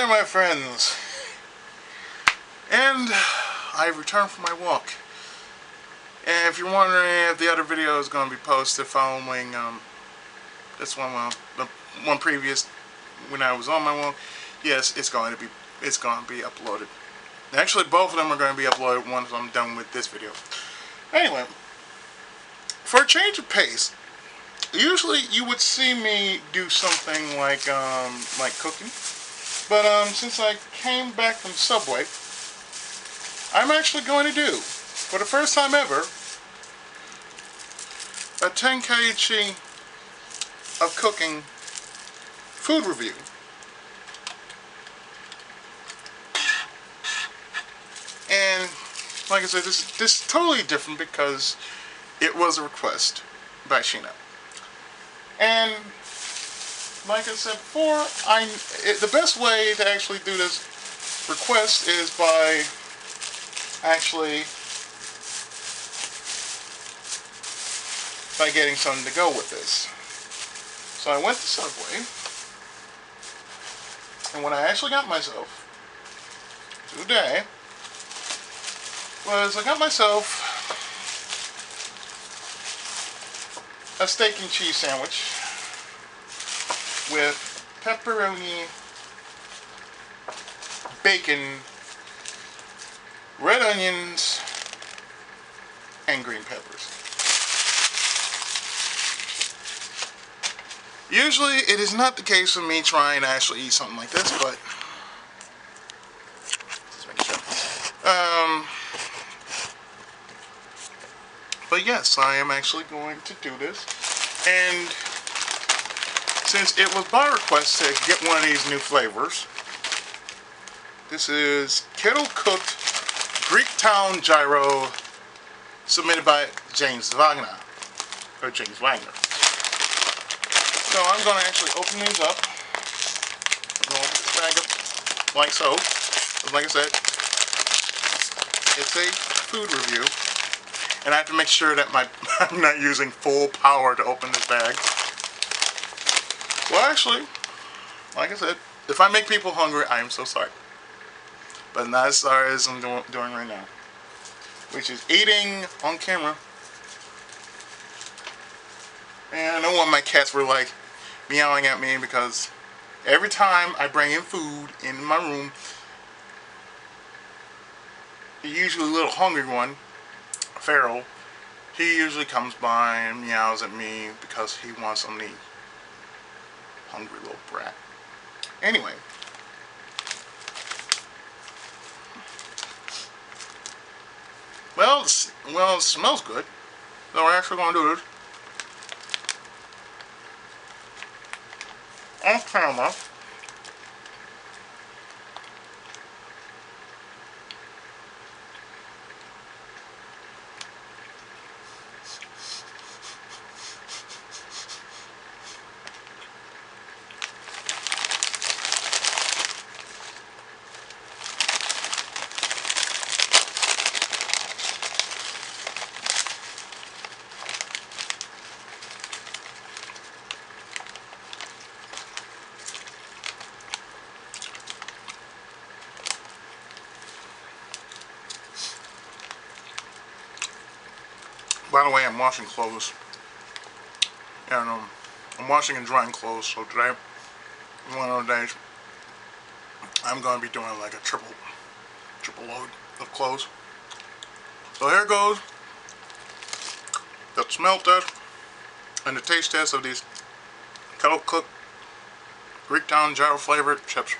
there, my friends, and I've returned from my walk. And if you're wondering if the other video is going to be posted following this one, well, the one previous when I was on my walk, yes, it's going to be uploaded. Actually, both of them are going to be uploaded once I'm done with this video. Anyway, for a change of pace, usually you would see me do something like cooking, but since I came back from Subway, I'm actually going to do, for the first time ever, a Tenkaichi of cooking food review. And like I said, this is totally different because it was a request by Sheena. And like I said before, the best way to actually do this request is by getting something to go with this. So I went to Subway, and what I actually got myself today was I got myself a steak and cheese sandwich with pepperoni, bacon, red onions, and green peppers. Usually it is not the case of me trying to actually eat something like this, but let's make sure. But yes, I am actually going to do this, and since it was by request to get one of these new flavors, this is kettle cooked Greektown Gyro, submitted by James Wagner. So I'm going to actually open these up. I'm going to open this bag up like so. Like I said, it's a food review, and I have to make sure that I'm not using full power to open this bag. Well, actually, like I said, if I make people hungry, I am so sorry. But not as sorry as I'm doing right now, which is eating on camera. And I know one of my cats were like meowing at me because every time I bring in food in my room, the usually little hungry one, Feral, he usually comes by and meows at me because he wants something to eat. Hungry little brat. Anyway. Well, it smells good. So we're actually going to do this on camera. By the way, I'm washing clothes, and I'm washing and drying clothes, so today, one of those days, I'm going to be doing like a triple load of clothes. So here goes the smell test and the taste test of these kettle cooked Greektown Gyro flavored chips.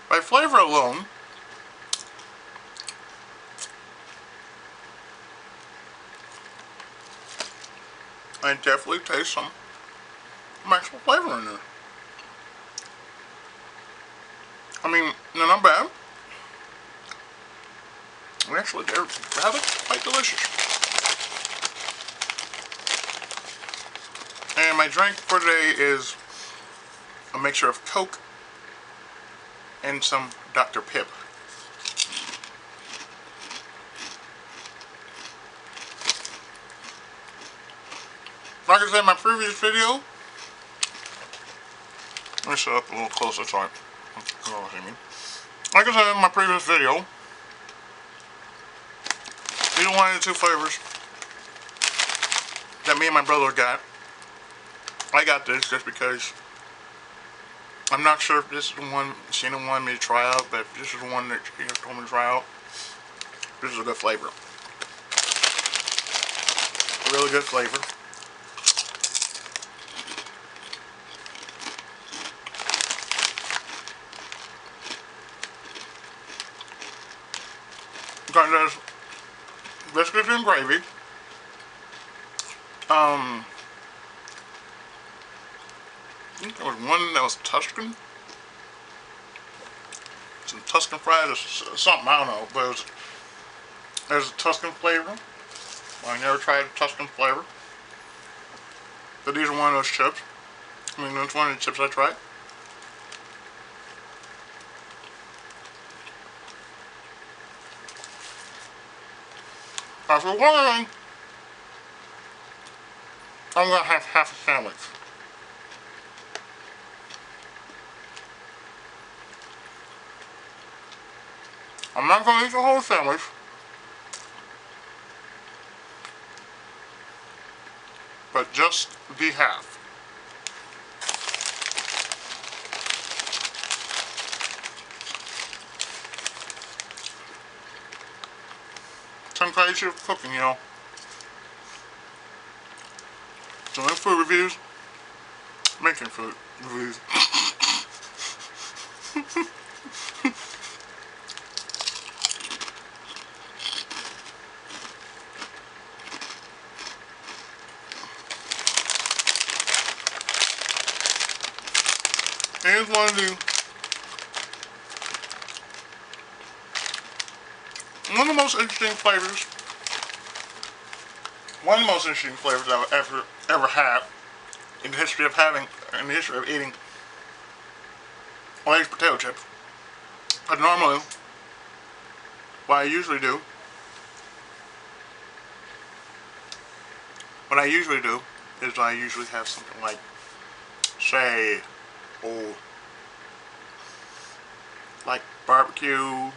By flavor alone, I definitely taste some actual flavor in there. I mean, they're not bad. Actually, they're rather quite delicious. And my drink for today is a mixture of Coke and some Dr. Pip. Like I said in my previous video, let me set up a little closer so I can see me. Like I said in my previous video, these are one of the two flavors that me and my brother got. I got this just because I'm not sure if this is the one Sheena wanted me to try out, but if this is the one that she told me to try out, this is a good flavor. A really good flavor. Got this Biscuits and Gravy. I think there was one that was Tuscan. Some Tuscan fries or something, I don't know, but there's a Tuscan flavor. I never tried a Tuscan flavor. But these are one of those chips. I mean, that's one of the chips I tried. Now, if you're wondering, I'm going to have half a sandwich. I'm not going to eat the whole sandwich. But just the half. Tenkaichi of cooking, you know. Doing food reviews. Making food reviews. Here's one of the most interesting flavors. One of the most interesting flavors I've ever had in the history of eating Lay's potato chips. But normally, what I usually do is I usually have something like, say, like barbecue.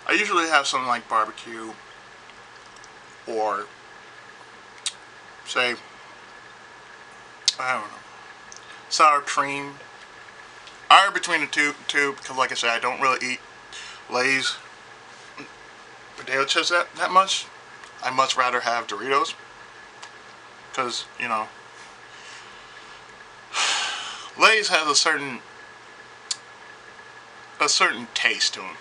I usually have something like barbecue, or say, I don't know, sour cream. I are between the two because, like I said, I don't really eat Lay's potato chips that much. I much rather have Doritos because, you know, Lay's has a certain taste to them.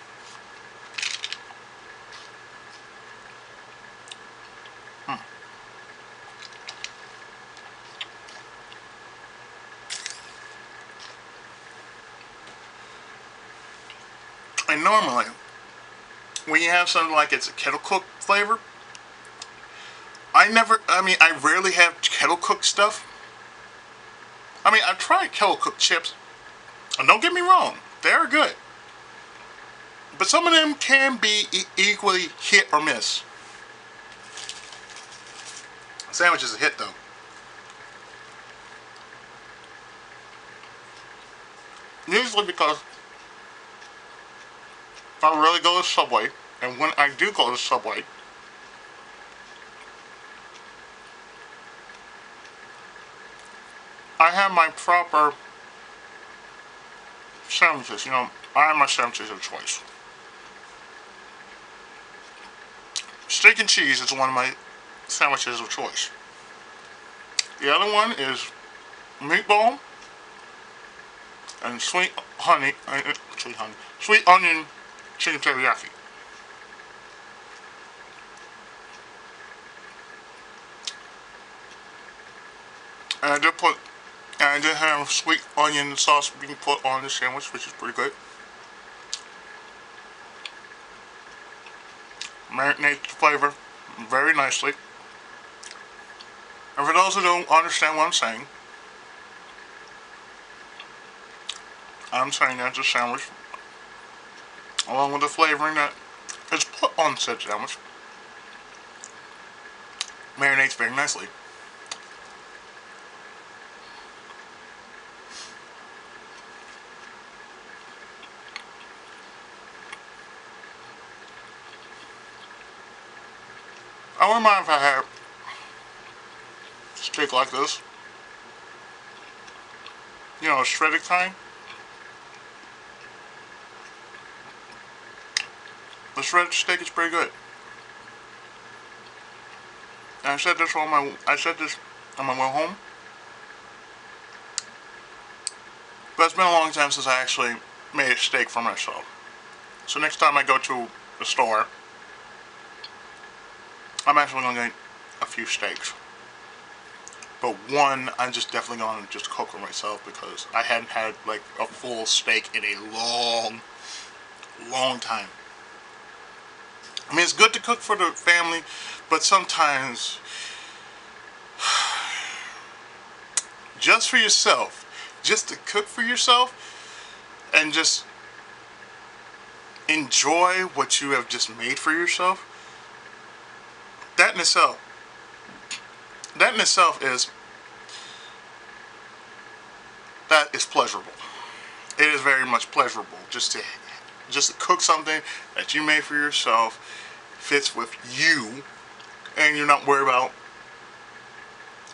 And normally, when you have something like it's a kettle cooked flavor, I rarely have kettle cooked stuff. I mean, I've tried kettle cooked chips, and don't get me wrong, they're good. But some of them can be equally hit or miss. Sandwich is a hit though. Usually because I really go to Subway, and when I do go to Subway, I have my proper sandwiches. You know, I have my sandwiches of choice. Steak and cheese is one of my sandwiches of choice. The other one is meatball and sweet onion chicken teriyaki. And I did have sweet onion sauce being put on the sandwich, which is pretty good. Marinates the flavor very nicely. And for those who don't understand what I'm saying, I'm saying that's a sandwich, along with the flavoring that is put on said sandwich, marinates very nicely. I wouldn't mind if I had steak like this. You know, a shredded kind. The shredded steak is pretty good. And I said this on my way home. But it's been a long time since I actually made a steak for myself. So next time I go to the store, I'm actually going to get a few steaks. But one, I'm just definitely going to just cook for myself because I hadn't had like a full steak in a long time. I mean, it's good to cook for the family, but sometimes just for yourself, just to cook for yourself and just enjoy what you have just made for yourself, that in itself is pleasurable. It is very much pleasurable just to cook something that you made for yourself, fits with you, and you're not worried about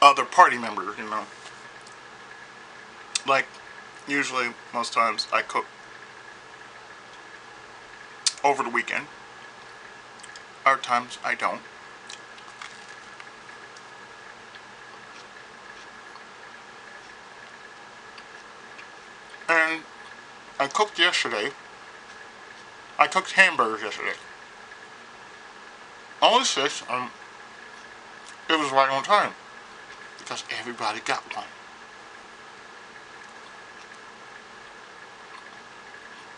other party members, you know. Like, usually, most times, I cook over the weekend. Other times, I don't. And I cooked yesterday. I cooked hamburgers yesterday. Only 6, it was right on time. Because everybody got one.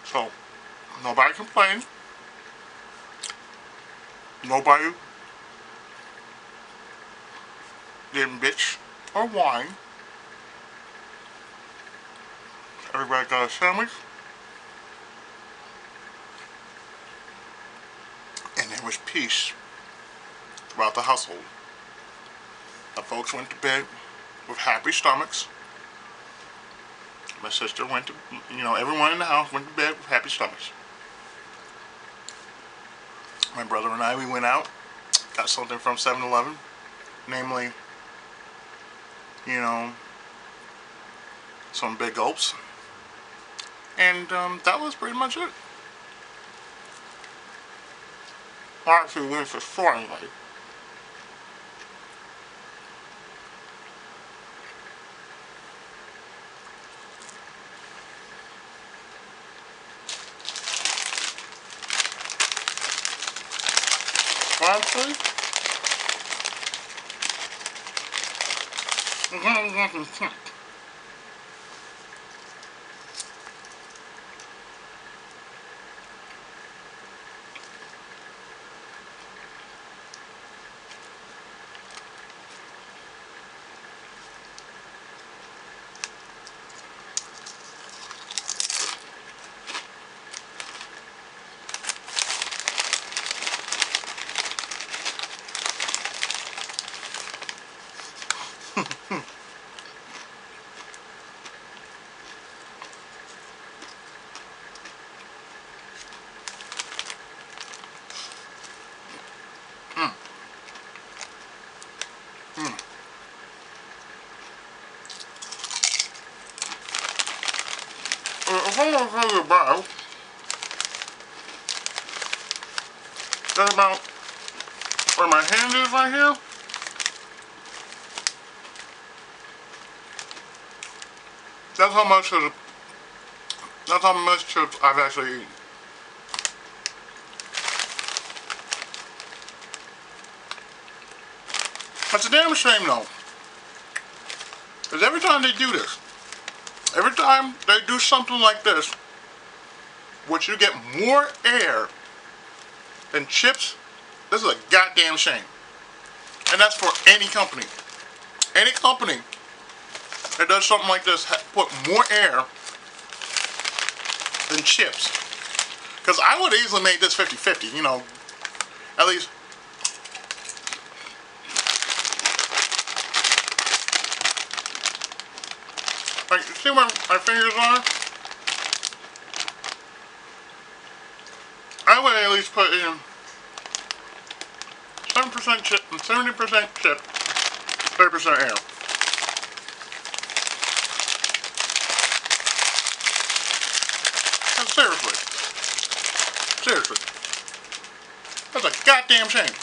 So, nobody complained. Nobody didn't bitch or whine. Everybody got a sandwich. And there was peace throughout the household. The folks went to bed with happy stomachs. My sister went to, everyone in the house went to bed with happy stomachs. My brother and I, we went out, got something from 7-Eleven, namely, some big gulps. And that was pretty much it. I actually went to the store anyway. Honestly, if I'm gonna tell you about, that's about where my hand is right here. That's how much chips I've actually eaten. That's a damn shame though. Because every time they do this, every time they do something like this, which you get more air than chips, this is a goddamn shame. And that's for any company. Any company that does something like this put more air than chips. Because I would have easily made this 50-50, you know, at least. Like, you see where my fingers are? I would at least put in 7% chip, 70% chip, 30% air. And seriously, that's a goddamn shame.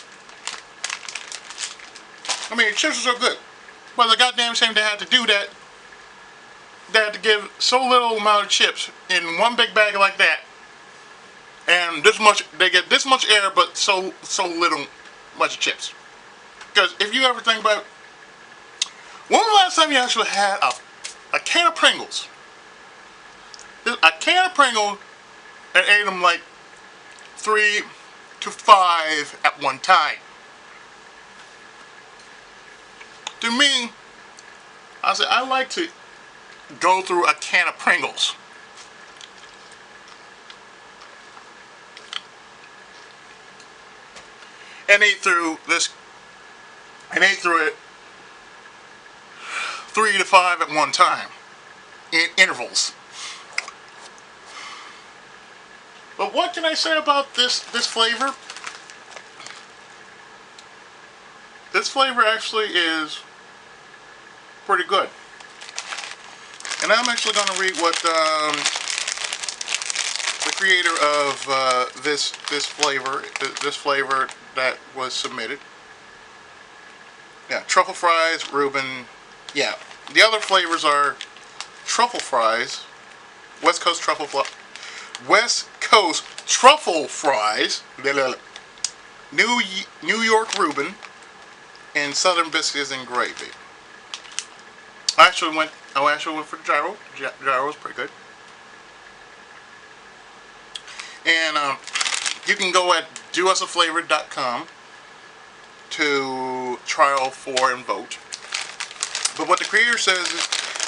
I mean, chips are so good, but it's a goddamn shame they had to do that. They had to give so little amount of chips in one big bag like that, and this much. They get this much air, but so little much chips. Because if you ever think about, when was the last time you actually had a can of Pringles? A can of Pringles and ate them like 3 to 5 at one time. To me, I said I like to go through a can of Pringles. And ate through it 3 to 5 at one time in intervals. But what can I say about this flavor? This flavor actually is pretty good. And I'm actually going to read what the creator of this flavor that was submitted. Yeah, truffle fries, Reuben. Yeah, the other flavors are truffle fries, West Coast truffle fries, New York Reuben, and Southern Biscuits and Gravy. I actually went for the gyro. Gyro was pretty good. And you can go at dousaflavor.com to trial for and vote. But what the creator says is,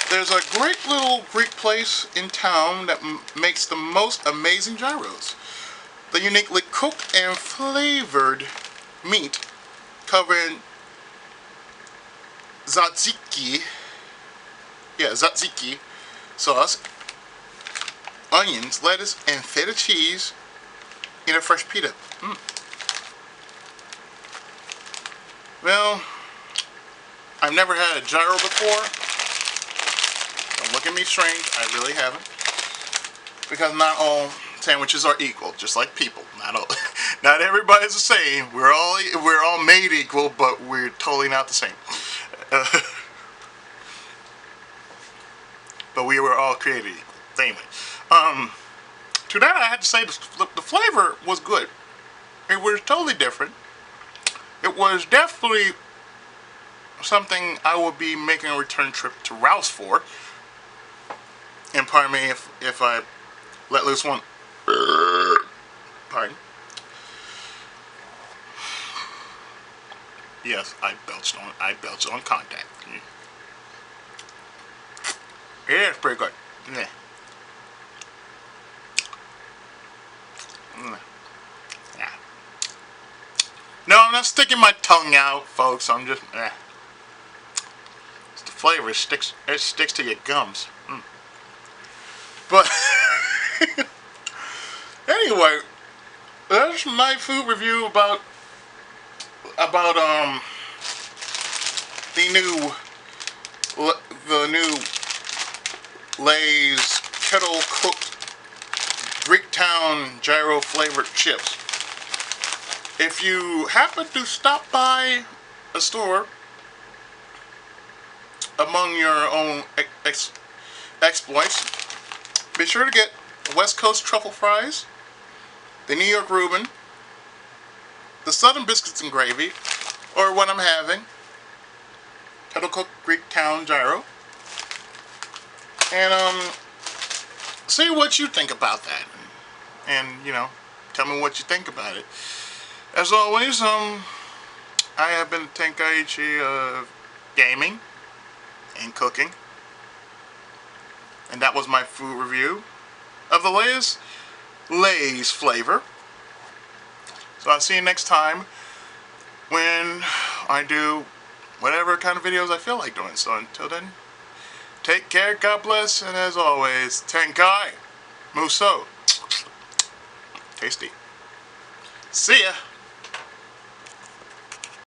there's a great little Greek place in town that makes the most amazing gyros. The uniquely cooked and flavored meat covered in tzatziki sauce, onions, lettuce, and feta cheese in a fresh pita. Well, I've never had a gyro before. Don't look at me strange, I really haven't. Because not all sandwiches are equal, just like people. Not everybody's the same. We're all made equal, but we're totally not the same. But we were all created equal. Anyway, to that I had to say the flavor was good. It was totally different. It was definitely something I will be making a return trip to Rouse for. And pardon me if I let loose one. Pardon. Yes, I belched on contact. Yeah, it's pretty good. Yeah. Yeah. No, I'm not sticking my tongue out, folks. I'm just. It's the flavor. It sticks to your gums. But anyway, that's my food review about the new Lay's kettle cooked Greektown Gyro flavored chips. If you happen to stop by a store among your own exploits, be sure to get West Coast truffle fries, the New York Reuben, the Southern Biscuits and Gravy, or what I'm having, kettle cooked Greektown Gyro, and see what you think about that, and tell me what you think about it. As always, I have been Tenkaichi of gaming and cooking, and that was my food review of the Lay's flavor. So I'll see you next time when I do whatever kind of videos I feel like doing. So until then, take care, God bless, and as always, Tenkai Muso. Tasty. See ya.